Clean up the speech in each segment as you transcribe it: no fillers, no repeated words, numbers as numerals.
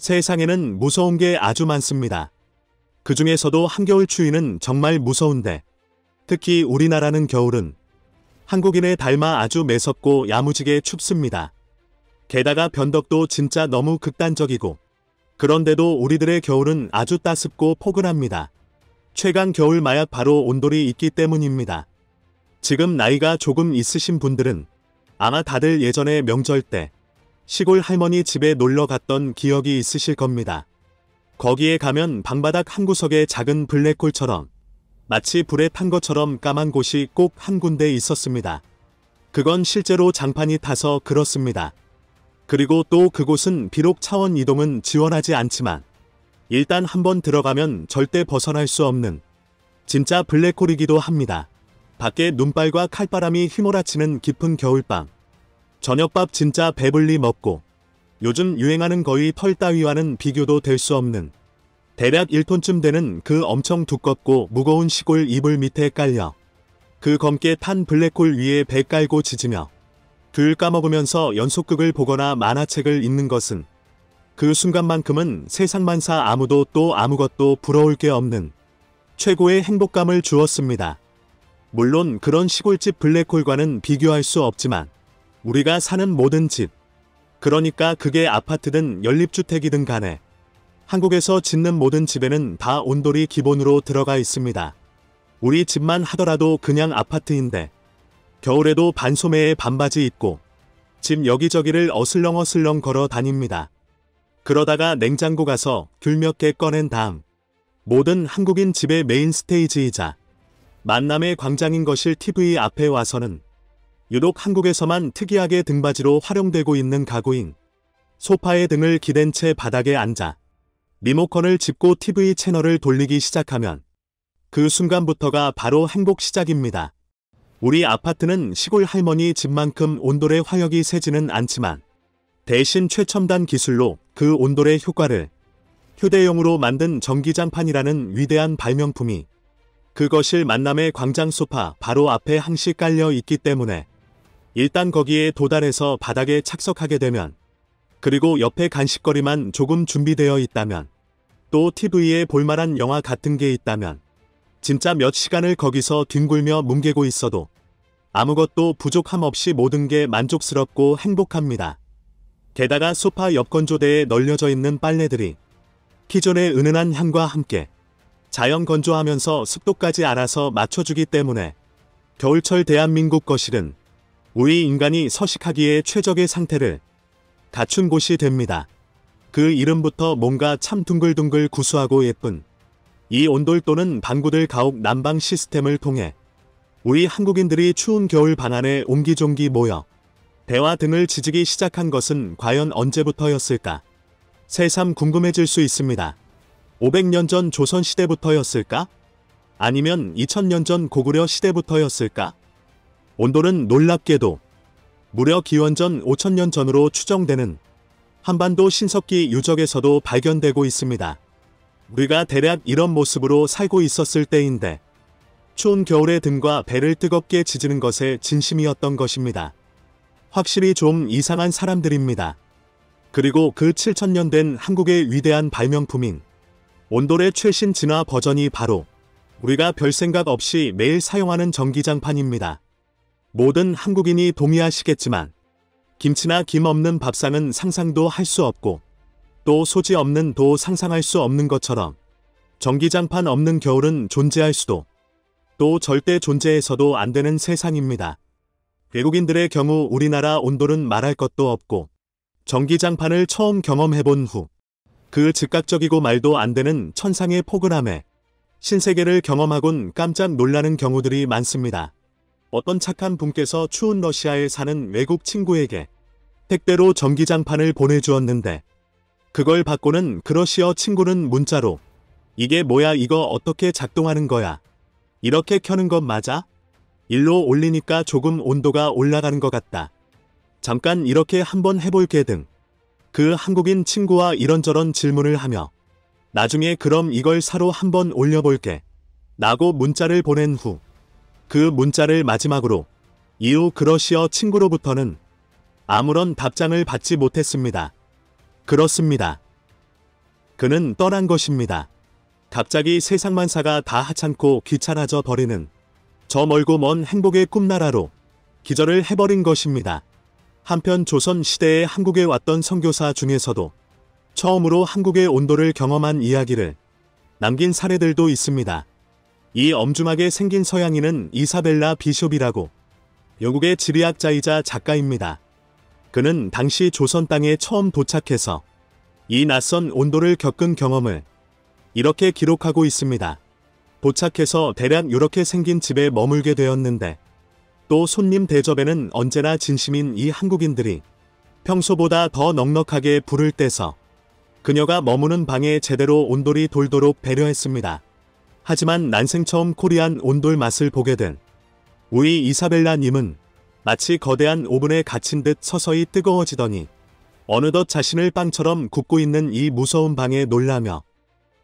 세상에는 무서운 게 아주 많습니다. 그 중에서도 한겨울 추위는 정말 무서운데, 특히 우리나라는 겨울은 한국인의 닮아 아주 매섭고 야무지게 춥습니다. 게다가 변덕도 진짜 너무 극단적이고, 그런데도 우리들의 겨울은 아주 따숩고 포근합니다. 최강 겨울 마약 바로 온돌이 있기 때문입니다. 지금 나이가 조금 있으신 분들은 아마 다들 예전에 명절 때 시골 할머니 집에 놀러 갔던 기억이 있으실 겁니다. 거기에 가면 방바닥 한 구석에 작은 블랙홀처럼 마치 불에 탄 것처럼 까만 곳이 꼭 한 군데 있었습니다. 그건 실제로 장판이 타서 그렇습니다. 그리고 또 그곳은 비록 차원 이동은 지원하지 않지만 일단 한번 들어가면 절대 벗어날 수 없는 진짜 블랙홀이기도 합니다. 밖에 눈발과 칼바람이 휘몰아치는 깊은 겨울밤. 저녁밥 진짜 배불리 먹고 요즘 유행하는 거의 털 따위와는 비교도 될 수 없는 대략 1톤쯤 되는 그 엄청 두껍고 무거운 시골 이불 밑에 깔려 그 검게 탄 블랙홀 위에 배 깔고 짖으며 귤 까먹으면서 연속극을 보거나 만화책을 읽는 것은 그 순간만큼은 세상만사 아무도 또 아무것도 부러울 게 없는 최고의 행복감을 주었습니다. 물론 그런 시골집 블랙홀과는 비교할 수 없지만 우리가 사는 모든 집, 그러니까 그게 아파트든 연립주택이든 간에 한국에서 짓는 모든 집에는 다 온돌이 기본으로 들어가 있습니다. 우리 집만 하더라도 그냥 아파트인데 겨울에도 반소매에 반바지 입고 집 여기저기를 어슬렁어슬렁 걸어 다닙니다. 그러다가 냉장고 가서 귤 몇 개 꺼낸 다음 모든 한국인 집의 메인 스테이지이자 만남의 광장인 것일 TV 앞에 와서는 유독 한국에서만 특이하게 등받이로 활용되고 있는 가구인 소파에 등을 기댄 채 바닥에 앉아 리모컨을 짚고 TV 채널을 돌리기 시작하면 그 순간부터가 바로 행복 시작입니다. 우리 아파트는 시골 할머니 집만큼 온돌의 화력이 세지는 않지만 대신 최첨단 기술로 그 온돌의 효과를 휴대용으로 만든 전기장판이라는 위대한 발명품이 그것일 만남의 광장 소파 바로 앞에 항시 깔려 있기 때문에 일단 거기에 도달해서 바닥에 착석하게 되면, 그리고 옆에 간식거리만 조금 준비되어 있다면, 또 TV에 볼만한 영화 같은 게 있다면 진짜 몇 시간을 거기서 뒹굴며 뭉개고 있어도 아무것도 부족함 없이 모든 게 만족스럽고 행복합니다. 게다가 소파 옆 건조대에 널려져 있는 빨래들이 기존의 은은한 향과 함께 자연 건조하면서 습도까지 알아서 맞춰주기 때문에 겨울철 대한민국 거실은 우리 인간이 서식하기에 최적의 상태를 갖춘 곳이 됩니다. 그 이름부터 뭔가 참 둥글둥글 구수하고 예쁜 이 온돌 또는 방구들 가옥 난방 시스템을 통해 우리 한국인들이 추운 겨울 방 안에 옹기종기 모여 대화 등을 지지기 시작한 것은 과연 언제부터였을까? 새삼 궁금해질 수 있습니다. 500년 전 조선시대부터였을까? 아니면 2000년 전 고구려 시대부터였을까? 온돌은 놀랍게도 무려 기원전 5000년 전으로 추정되는 한반도 신석기 유적에서도 발견되고 있습니다. 우리가 대략 이런 모습으로 살고 있었을 때인데 추운 겨울에 등과 배를 뜨겁게 지지는 것에 진심이었던 것입니다. 확실히 좀 이상한 사람들입니다. 그리고 그 7000년 된 한국의 위대한 발명품인 온돌의 최신 진화 버전이 바로 우리가 별 생각 없이 매일 사용하는 전기장판입니다. 모든 한국인이 동의하시겠지만 김치나 김 없는 밥상은 상상도 할 수 없고 또 소지 없는 도 상상할 수 없는 것처럼 전기장판 없는 겨울은 존재할 수도 또 절대 존재해서도 안 되는 세상입니다. 외국인들의 경우 우리나라 온돌은 말할 것도 없고 전기장판을 처음 경험해본 후 그 즉각적이고 말도 안 되는 천상의 포근함에 신세계를 경험하곤 깜짝 놀라는 경우들이 많습니다. 어떤 착한 분께서 추운 러시아에 사는 외국 친구에게 택배로 전기장판을 보내주었는데 그걸 받고는 그 러시아 친구는 문자로 이게 뭐야 이거 어떻게 작동하는 거야? 이렇게 켜는 것 맞아? 일로 올리니까 조금 온도가 올라가는 것 같다. 잠깐 이렇게 한번 해볼게 등 그 한국인 친구와 이런저런 질문을 하며 나중에 그럼 이걸 사로 한번 올려볼게 라고 문자를 보낸 후 그 문자를 마지막으로 이후 그 러시아 친구로부터는 아무런 답장을 받지 못했습니다. 그렇습니다. 그는 떠난 것입니다. 갑자기 세상만사가 다 하찮고 귀찮아져 버리는 저 멀고 먼 행복의 꿈나라로 기절을 해버린 것입니다. 한편 조선 시대에 한국에 왔던 선교사 중에서도 처음으로 한국의 온도를 경험한 이야기를 남긴 사례들도 있습니다. 이 엄중하게 생긴 서양인은 이사벨라 비숍이라고 영국의 지리학자이자 작가입니다. 그는 당시 조선 땅에 처음 도착해서 이 낯선 온도를 겪은 경험을 이렇게 기록하고 있습니다. 도착해서 대략 이렇게 생긴 집에 머물게 되었는데 또 손님 대접에는 언제나 진심인 이 한국인들이 평소보다 더 넉넉하게 불을 떼서 그녀가 머무는 방에 제대로 온돌이 돌도록 배려했습니다. 하지만 난생 처음 코리안 온돌 맛을 보게 된 우리 이사벨라님은 마치 거대한 오븐에 갇힌 듯 서서히 뜨거워지더니 어느덧 자신을 빵처럼 굽고 있는 이 무서운 방에 놀라며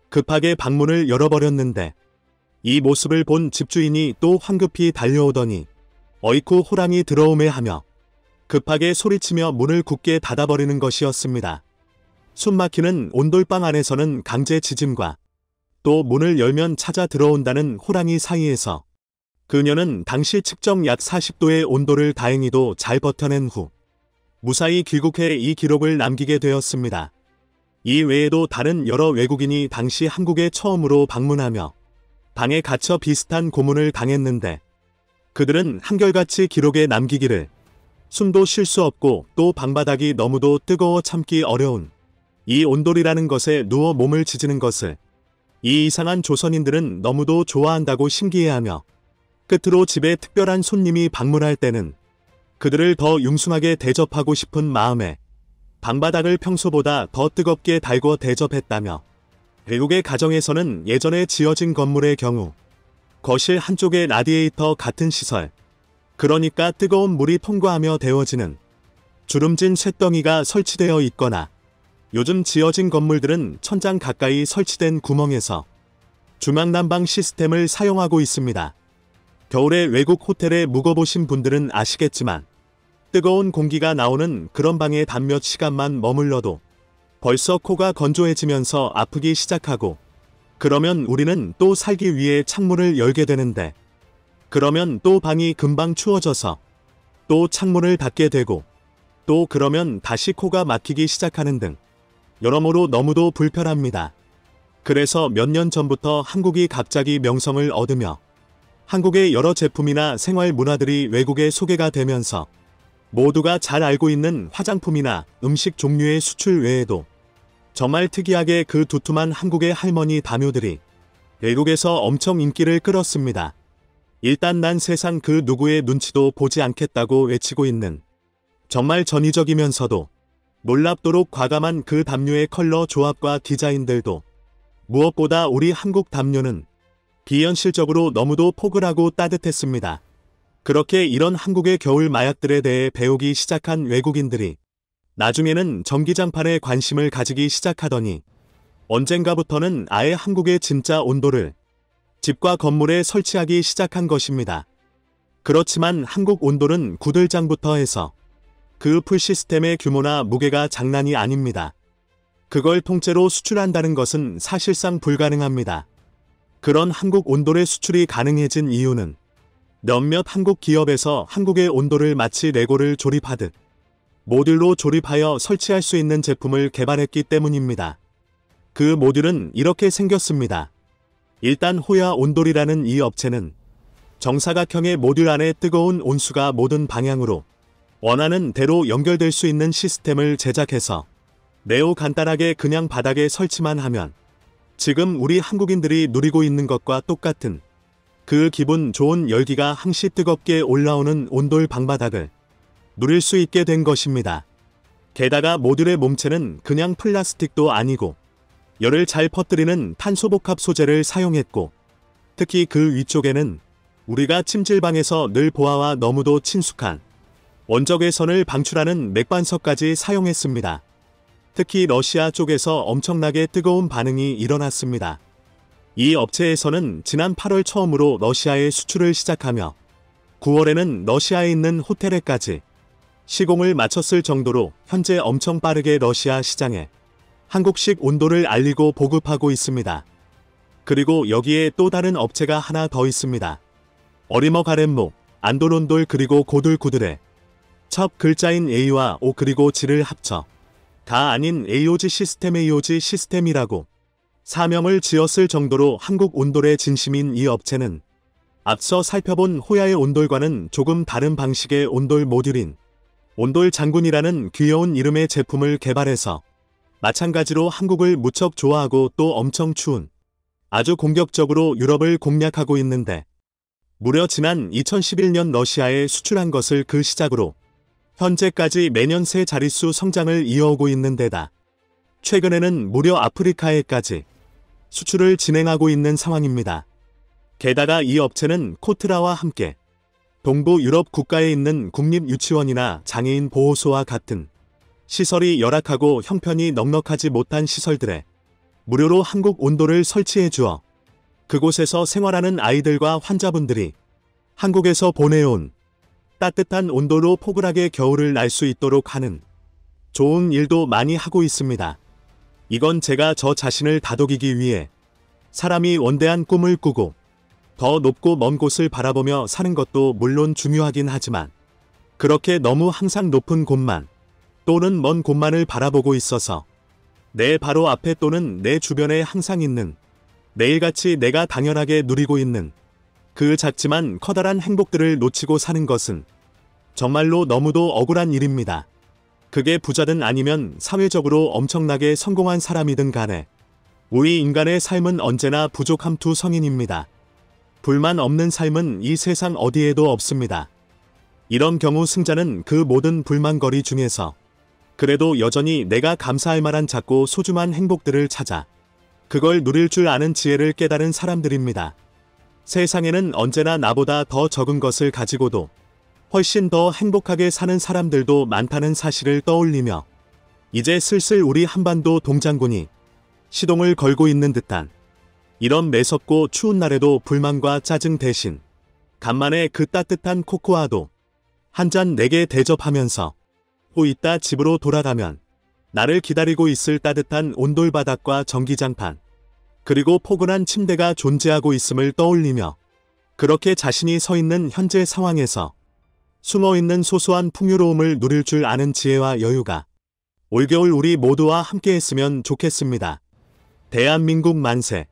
급하게 방문을 열어버렸는데 이 모습을 본 집주인이 또 황급히 달려오더니 어이쿠 호랑이 들어오매 하며 급하게 소리치며 문을 굳게 닫아버리는 것이었습니다. 숨막히는 온돌방 안에서는 강제 지짐과 또 문을 열면 찾아 들어온다는 호랑이 사이에서 그녀는 당시 측정 약 40도의 온도를 다행히도 잘 버텨낸 후 무사히 귀국해 이 기록을 남기게 되었습니다. 이 외에도 다른 여러 외국인이 당시 한국에 처음으로 방문하며 방에 갇혀 비슷한 고문을 당했는데 그들은 한결같이 기록에 남기기를 숨도 쉴 수 없고 또 방바닥이 너무도 뜨거워 참기 어려운 이 온돌이라는 것에 누워 몸을 지지는 것을 이 이상한 조선인들은 너무도 좋아한다고 신기해하며 끝으로 집에 특별한 손님이 방문할 때는 그들을 더 융숭하게 대접하고 싶은 마음에 방바닥을 평소보다 더 뜨겁게 달궈 대접했다며 외국의 가정에서는 예전에 지어진 건물의 경우 거실 한쪽에 라디에이터 같은 시설, 그러니까 뜨거운 물이 통과하며 데워지는 주름진 쇳덩이가 설치되어 있거나 요즘 지어진 건물들은 천장 가까이 설치된 구멍에서 중앙난방 시스템을 사용하고 있습니다. 겨울에 외국 호텔에 묵어보신 분들은 아시겠지만 뜨거운 공기가 나오는 그런 방에 단 몇 시간만 머물러도 벌써 코가 건조해지면서 아프기 시작하고 그러면 우리는 또 살기 위해 창문을 열게 되는데 그러면 또 방이 금방 추워져서 또 창문을 닫게 되고 또 그러면 다시 코가 막히기 시작하는 등 여러모로 너무도 불편합니다. 그래서 몇 년 전부터 한국이 갑자기 명성을 얻으며 한국의 여러 제품이나 생활 문화들이 외국에 소개가 되면서 모두가 잘 알고 있는 화장품이나 음식 종류의 수출 외에도 정말 특이하게 그 두툼한 한국의 할머니 다묘들이 외국에서 엄청 인기를 끌었습니다. 일단 난 세상 그 누구의 눈치도 보지 않겠다고 외치고 있는 정말 전위적이면서도 놀랍도록 과감한 그 담요의 컬러 조합과 디자인들도 무엇보다 우리 한국 담요는 비현실적으로 너무도 포근하고 따뜻했습니다. 그렇게 이런 한국의 겨울 마약들에 대해 배우기 시작한 외국인들이 나중에는 전기장판에 관심을 가지기 시작하더니 언젠가부터는 아예 한국의 진짜 온도를 집과 건물에 설치하기 시작한 것입니다. 그렇지만 한국 온도는 구들장부터 해서 그 풀 시스템의 규모나 무게가 장난이 아닙니다. 그걸 통째로 수출한다는 것은 사실상 불가능합니다. 그런 한국 온돌의 수출이 가능해진 이유는 몇몇 한국 기업에서 한국의 온도를 마치 레고를 조립하듯 모듈로 조립하여 설치할 수 있는 제품을 개발했기 때문입니다. 그 모듈은 이렇게 생겼습니다. 일단 호야 온돌이라는 이 업체는 정사각형의 모듈 안에 뜨거운 온수가 모든 방향으로 원하는 대로 연결될 수 있는 시스템을 제작해서 매우 간단하게 그냥 바닥에 설치만 하면 지금 우리 한국인들이 누리고 있는 것과 똑같은 그 기분 좋은 열기가 항시 뜨겁게 올라오는 온돌 방바닥을 누릴 수 있게 된 것입니다. 게다가 모듈의 몸체는 그냥 플라스틱도 아니고 열을 잘 퍼뜨리는 탄소복합 소재를 사용했고 특히 그 위쪽에는 우리가 찜질방에서 늘 보아와 너무도 친숙한 원적외선을 방출하는 맥반석까지 사용했습니다. 특히 러시아 쪽에서 엄청나게 뜨거운 반응이 일어났습니다. 이 업체에서는 지난 8월 처음으로 러시아에 수출을 시작하며 9월에는 러시아에 있는 호텔에까지 시공을 마쳤을 정도로 현재 엄청 빠르게 러시아 시장에 한국식 온도를 알리고 보급하고 있습니다. 그리고 여기에 또 다른 업체가 하나 더 있습니다. 어리머 가렘목, 안돌온돌 그리고 고들구들의 첫 글자인 A와 O 그리고 G를 합쳐 가 아닌 AOG 시스템 AOG 시스템이라고 사명을 지었을 정도로 한국 온돌의 진심인 이 업체는 앞서 살펴본 호야의 온돌과는 조금 다른 방식의 온돌 모듈인 온돌 장군이라는 귀여운 이름의 제품을 개발해서 마찬가지로 한국을 무척 좋아하고 또 엄청 추운 아주 공격적으로 유럽을 공략하고 있는데 무려 지난 2011년 러시아에 수출한 것을 그 시작으로 현재까지 매년 세 자릿수 성장을 이어오고 있는 데다 최근에는 무려 아프리카에까지 수출을 진행하고 있는 상황입니다. 게다가 이 업체는 코트라와 함께 동부 유럽 국가에 있는 국립유치원이나 장애인 보호소와 같은 시설이 열악하고 형편이 넉넉하지 못한 시설들에 무료로 한국 온돌을 설치해 주어 그곳에서 생활하는 아이들과 환자분들이 한국에서 보내온 따뜻한 온도로 포근하게 겨울을 날 수 있도록 하는 좋은 일도 많이 하고 있습니다. 이건 제가 저 자신을 다독이기 위해 사람이 원대한 꿈을 꾸고 더 높고 먼 곳을 바라보며 사는 것도 물론 중요하긴 하지만 그렇게 너무 항상 높은 곳만 또는 먼 곳만을 바라보고 있어서 내 바로 앞에 또는 내 주변에 항상 있는 매일같이 내가 당연하게 누리고 있는 그 작지만 커다란 행복들을 놓치고 사는 것은 정말로 너무도 억울한 일입니다. 그게 부자든 아니면 사회적으로 엄청나게 성공한 사람이든 간에 우리 인간의 삶은 언제나 부족함 투성인입니다. 불만 없는 삶은 이 세상 어디에도 없습니다. 이런 경우 승자는 그 모든 불만거리 중에서 그래도 여전히 내가 감사할 만한 작고 소중한 행복들을 찾아 그걸 누릴 줄 아는 지혜를 깨달은 사람들입니다. 세상에는 언제나 나보다 더 적은 것을 가지고도 훨씬 더 행복하게 사는 사람들도 많다는 사실을 떠올리며 이제 슬슬 우리 한반도 동장군이 시동을 걸고 있는 듯한 이런 매섭고 추운 날에도 불만과 짜증 대신 간만에 그 따뜻한 코코아도 한 잔 내게 대접하면서 또 이따 집으로 돌아가면 나를 기다리고 있을 따뜻한 온돌바닥과 전기장판 그리고 포근한 침대가 존재하고 있음을 떠올리며 그렇게 자신이 서 있는 현재 상황에서 숨어있는 소소한 풍요로움을 누릴 줄 아는 지혜와 여유가 올겨울 우리 모두와 함께했으면 좋겠습니다. 대한민국 만세!